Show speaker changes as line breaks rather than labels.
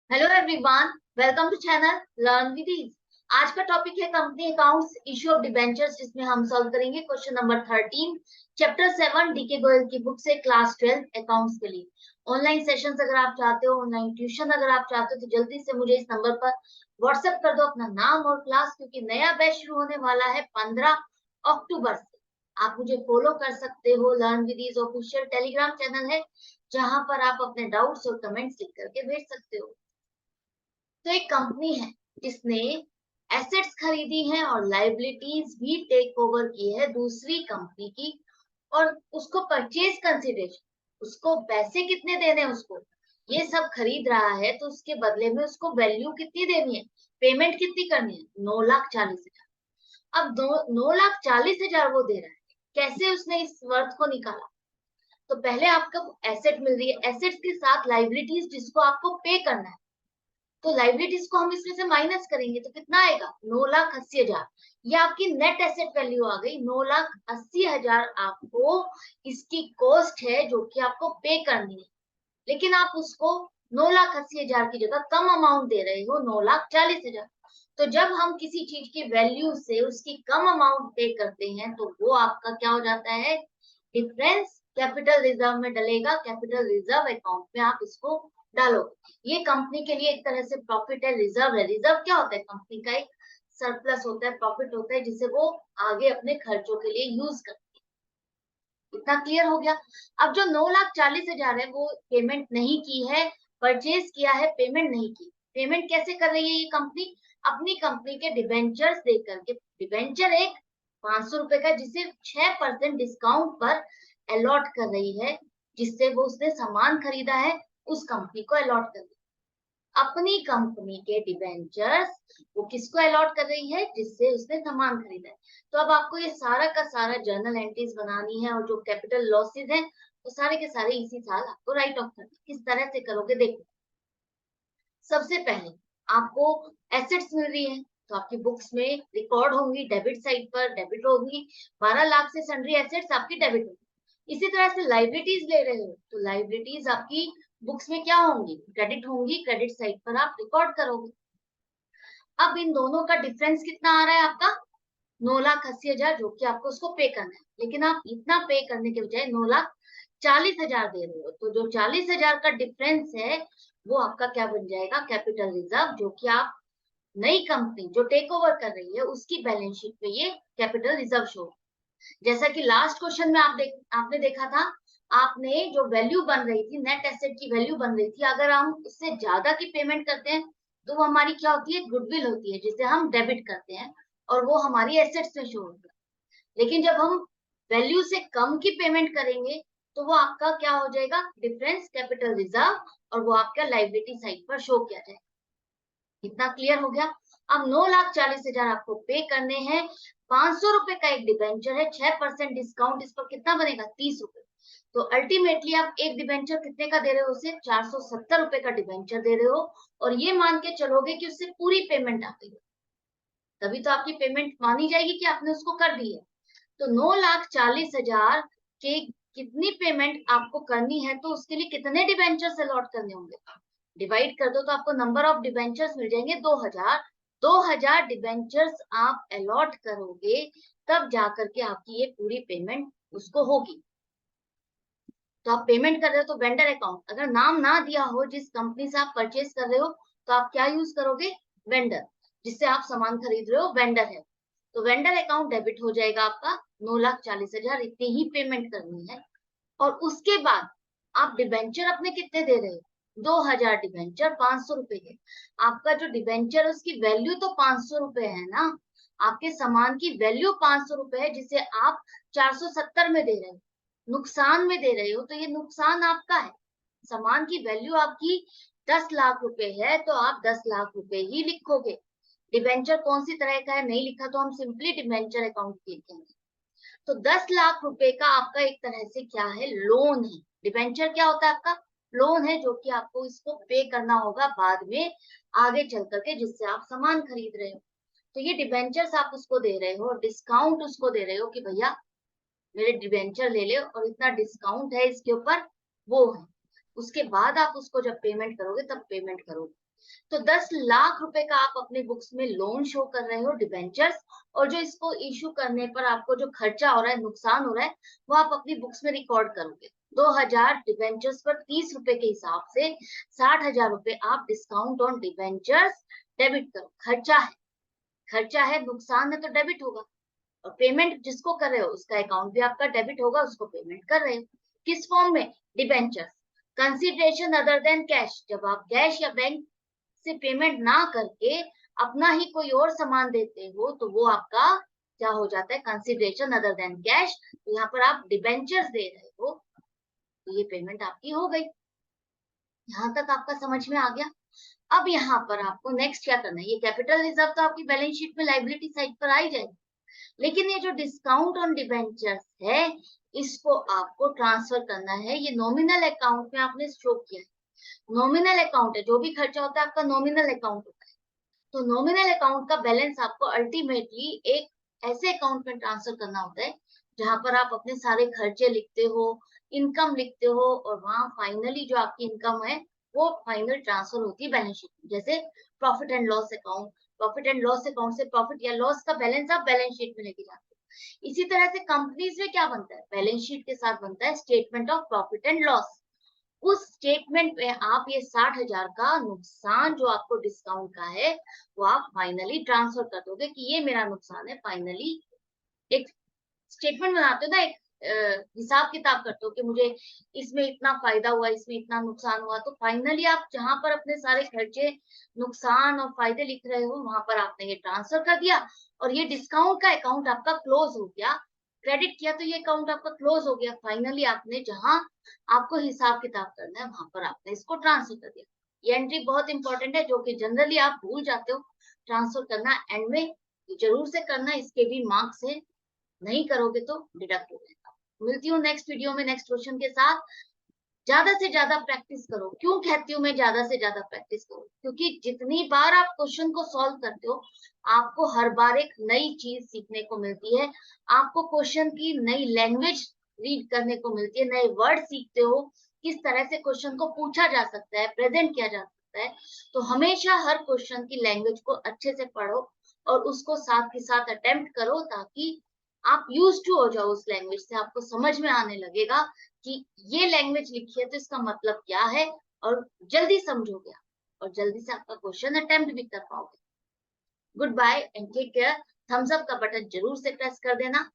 Hello everyone, welcome to channel learn with ease. आज का topic है company accounts, issue of debentures, जिसमें हम सॉल्व करेंगे question number 13, chapter 7 DK Goyal की बुक से, क्लास 12 अकाउंट्स के लिए। ऑनलाइन सेशंस अगर आप चाहते हो, ऑनलाइन ट्यूशन अगर आप चाहते हो, तो जल्दी से मुझे इस नंबर पर व्हाट्सएप कर दो अपना नाम और क्लास, क्योंकि नया बैच शुरू होने वाला है 15 अक्टूबर से। आप मुझे फॉलो कर सकते हो, learn with ease official Telegram channel है, जहां पर आप अपने डाउट्स और कमेंट्स लिख करके भेज सकते हो। तो एक कंपनी है जिसने एसेट्स खरीदी हैं और लाइबिलिटीज भी टेक ओवर की है दूसरी कंपनी की, और उसको परचेज कंसिडरेशन, उसको पैसे कितने देने हैं उसको, ये सब खरीद रहा है, तो उसके बदले में उसको वैल्यू कितनी देनी है, पेमेंट कितनी करनी है, 9,40,000। अब 9,40,000 वो दे रहा है। कैसे उसने इस वर्थ को निकाला? तो पहले आपको एसेट मिल रही है, एसेट्स के साथ लाइबिलिटीज जिसको आपको पे करना है, तो लाइबिलिटीज को हम इसमें से माइनस करेंगे तो कितना आएगा, 9,80,000। ये आपकी नेट एसेट वैल्यू आ गई 9,80,000। आपको इसकी कॉस्ट है जो कि आपको पे करनी है, लेकिन आप उसको 9,80,000 की जगह कम अमाउंट दे रहे हो, 9,40,000। तो जब हम किसी चीज की वैल्यू से उसकी कम अमाउंट पे करते हैं, तो वो आपका क्या हो जाता है, डिफरेंस कैपिटल रिजर्व में डलेगा, कैपिटल रिजर्व अकाउंट में आप इसको डालो। ये कंपनी के लिए एक तरह से प्रॉफिट है, रिजर्व है। रिजर्व क्या होता है, कंपनी का एक सरप्लस होता है, प्रॉफिट होता है, जिसे वो आगे अपने खर्चों के लिए यूज करती है। इतना क्लियर हो गया? अब जो 9,40,000 है वो पेमेंट नहीं की है, परचेज किया है, पेमेंट नहीं की। पेमेंट कैसे कर रही है ये कंपनी? अपनी कंपनी के डिबेंचर्स दे करके। डिबेंचर एक 500 रुपए का, जिसे 6% डिस्काउंट पर अलॉट कर रही है, जिससे वो उसने सामान खरीदा है, उस कंपनी को अलॉट कर रही है। अपनी कंपनी के डिबेंचर्स वो किसको अलॉट कर रही है, जिससे उसने सामान खरीदा है। तो अब आपको ये सारा का सारा जर्नल एंट्रीज बनानी है, और जो कैपिटल लॉसेस हैं वो सारे के सारे इसी साल आपको राइट ऑफ करना है। किस तरह से करोगे देखो। सबसे पहले आपको एसेट्स मिल रही है, तो आपकी बुक्स में रिकॉर्ड होंगी, डेबिट साइड पर डेबिट होगी, 12 लाख से सन्ड्री एसेट्स आपकी डेबिट होगी। इसी तरह से लाइबिलिटीज ले रहे हो, तो लाइबिलिटीज आपकी बुक्स में क्या होंगी, क्रेडिट होंगी, क्रेडिट साइड पर आप रिकॉर्ड करोगे। अब इन दोनों का डिफरेंस कितना आ रहा है आपका, 9,80,000, जो कि आपको उसको पे करना है, लेकिन आप इतना पे करने के बजाय 9,40,000 दे रहे हो, तो जो 40,000 का डिफरेंस है वो आपका क्या बन जाएगा, कैपिटल रिजर्व, जो कि आप नई कंपनी जो टेक ओवर कर रही है उसकी बैलेंस शीट पे ये कैपिटल रिजर्व शो। जैसा कि लास्ट क्वेश्चन में आपने देखा था, आपने जो वैल्यू बन रही थी, नेट एसेट की वैल्यू बन रही थी, अगर हम उससे ज्यादा की पेमेंट करते हैं तो वो हमारी क्या होती है, गुडविल होती है, जिसे हम डेबिट करते हैं, और वो हमारी एसेट्स में शो होती है। लेकिन जब हम वैल्यू से कम की पेमेंट करेंगे, तो वो आपका क्या हो जाएगा, डिफरेंस कैपिटल रिजर्व, और वो आपका लाइबिलिटी साइड पर शो किया जाएगा। कितना क्लियर हो गया? अब 9,40,000 आपको पे करने हैं। 500 रुपए का एक डिबेंचर है, 6% डिस्काउंट, इस पर कितना बनेगा, 30 रुपए। तो अल्टीमेटली आप एक डिबेंचर कितने का दे रहे हो, उसे 470 रुपए का डिबेंचर दे रहे हो, और ये मान के चलोगे कि उससे पूरी पेमेंट आ गई, तभी तो आपकी पेमेंट मानी जाएगी कि आपने उसको कर दी है। तो 9,40,000 के कितनी पेमेंट आपको करनी है, तो उसके लिए कितने डिबेंचर्स अलॉट करने होंगे, डिवाइड कर दो तो आपको नंबर ऑफ डिबेंचर्स मिल जाएंगे 2,000। 2,000 डिबेंचर्स आप अलॉट करोगे, तब जाकर के आपकी ये पूरी पेमेंट उसको होगी। तो आप पेमेंट कर रहे हो तो वेंडर अकाउंट, अगर नाम ना दिया हो जिस कंपनी से आप परचेज कर रहे हो, तो आप क्या यूज करोगे, वेंडर, जिससे आप सामान खरीद रहे हो, वेंडर है। तो वेंडर अकाउंट डेबिट हो जाएगा आपका, 9,40,000 इतनी ही पेमेंट करनी है। और उसके बाद आप डिबेंचर अपने कितने दे रहे हो, 2,000 डिबेंचर 500 रुपए के। आपका जो डिबेंचर है उसकी वैल्यू तो 500 रुपए है ना, आपके सामान की वैल्यू 500 रुपए है, जिसे आप 470 में दे रहे हो, नुकसान में दे रहे हो, तो ये नुकसान आपका है। सामान की वैल्यू आपकी 10 लाख रुपए है, तो आप 10 लाख रुपए ही लिखोगे। डिबेंचर कौन सी तरह का है नहीं लिखा, तो हम सिंपली डिबेंचर अकाउंट लिखेंगे। तो 10 लाख रुपए का आपका एक तरह से क्या है, लोन है। डिबेंचर क्या होता है आपका, लोन है, जो कि आपको इसको पे करना होगा बाद में, आगे चल करके, जिससे आप सामान खरीद रहे हो। तो ये डिबेंचर्स आप उसको दे रहे हो, डिस्काउंट उसको दे रहे हो कि भैया मेरे डिबेंचर ले ले, और इतना डिस्काउंट है इसके ऊपर, वो है। उसके बाद आप उसको जब पेमेंट करोगे तब पेमेंट करोगे। तो 10 लाख रुपए का आप अपने बुक्स में लोन शो कर रहे हो डिबेंचर्स, और जो इसको इशू करने पर आपको जो खर्चा हो रहा है, नुकसान हो रहा है, वो आप अपनी बुक्स में रिकॉर्ड करोगे। 2000 डिबेंचर्स पर 30 रुपए के हिसाब से 60,000 रुपए आप डिस्काउंट ऑन डिबेंचर्स डेबिट करो। खर्चा है, नुकसान है, तो डेबिट होगा। और पेमेंट जिसको कर रहे हो उसका अकाउंट भी आपका डेबिट होगा, उसको पेमेंट कर रहे हो। किस फॉर्म में? Debentures. Consideration other than cash, जब आप कैश या बैंक से पेमेंट ना करके अपना ही कोई और सामान देते हो तो वो आपका क्या हो जाता है? Consideration other than cash. तो यहाँ पर आप डिबेंचर्स दे रहे हो, तो ये पेमेंट आपकी हो गई। यहाँ तक आपका समझ में आ गया? अब यहाँ पर आपको नेक्स्ट क्या करना है? ये कैपिटल रिजर्व तो आपकी बैलेंस शीट में लाइबिलिटी साइड पर आई जाएगी, लेकिन ये जो डिस्काउंट ऑन डिबेंचर्स है, इसको आपको ट्रांसफर करना है। ये नॉमिनल अकाउंट में आपने शो किया है। नॉमिनल अकाउंट है, जो भी खर्चा होता है आपका नॉमिनल अकाउंट होता है। तो नॉमिनल अकाउंट का बैलेंस आपको अल्टीमेटली एक ऐसे अकाउंट में ट्रांसफर करना होता है जहां पर आप अपने सारे खर्चे लिखते हो, इनकम लिखते हो, और वहां फाइनली जो आपकी इनकम है वो फाइनल ट्रांसफर होती है बैलेंस शीट में। जैसे profit and loss account, profit and loss account से प्रॉफिट या लॉस का बैलेंस आप बैलेंस शीट में लेके जाते हो। इसी तरह से कंपनीज में क्या बनता है? बैलेंस शीट के साथ बनता है statement of profit and loss. उस स्टेटमेंट में आप ये 60,000 का नुकसान जो आपको डिस्काउंट का है वो आप फाइनली ट्रांसफर कर दोगे कि ये मेरा नुकसान है। फाइनली एक स्टेटमेंट बनाते हो ना, एक हिसाब किताब करते हो कि मुझे इसमें इतना फायदा हुआ, इसमें इतना नुकसान हुआ। तो फाइनली आप जहां पर अपने सारे खर्चे, नुकसान और फायदे लिख रहे हो, वहां पर आपने ये ट्रांसफर कर दिया, और ये डिस्काउंट का अकाउंट आपका क्लोज हो गया। क्रेडिट किया तो ये अकाउंट आपका क्लोज हो गया। फाइनली आपने जहां आपको हिसाब किताब करना है वहां पर आपने इसको ट्रांसफर कर दिया। ये एंट्री बहुत इंपॉर्टेंट है, जो कि जनरली आप भूल जाते हो। ट्रांसफर करना एंड में जरूर से करना, इसके भी मार्क्स है, नहीं करोगे तो डिडक्ट हो जाएगा। मिलती हूँ नेक्स्ट वीडियो में नेक्स्ट क्वेश्चन के साथ। ज्यादा से ज्यादा प्रैक्टिस करो। क्यों कहती हूँ मैं ज्यादा से ज्यादा प्रैक्टिस करो? क्योंकि जितनी बार आप क्वेश्चन को सॉल्व करते हो, आपको हर बार एक नई चीज सीखने को मिलती है। आपको क्वेश्चन की नई लैंग्वेज रीड करने को मिलती है, नए वर्ड सीखते हो, किस तरह से क्वेश्चन को पूछा जा सकता है, प्रेजेंट किया जा सकता है। तो हमेशा हर क्वेश्चन की लैंग्वेज को अच्छे से पढ़ो और उसको साथ के साथ अटेम्प्ट करो, ताकि आप यूज टू हो जाओ उस लैंग्वेज से। आपको समझ में आने लगेगा कि ये लैंग्वेज लिखी है तो इसका मतलब क्या है, और जल्दी समझोगे आप, और जल्दी से आपका क्वेश्चन अटेम्प्ट भी कर पाओगे। Good bye and take care. Thumbs up का बटन जरूर से प्रेस कर देना।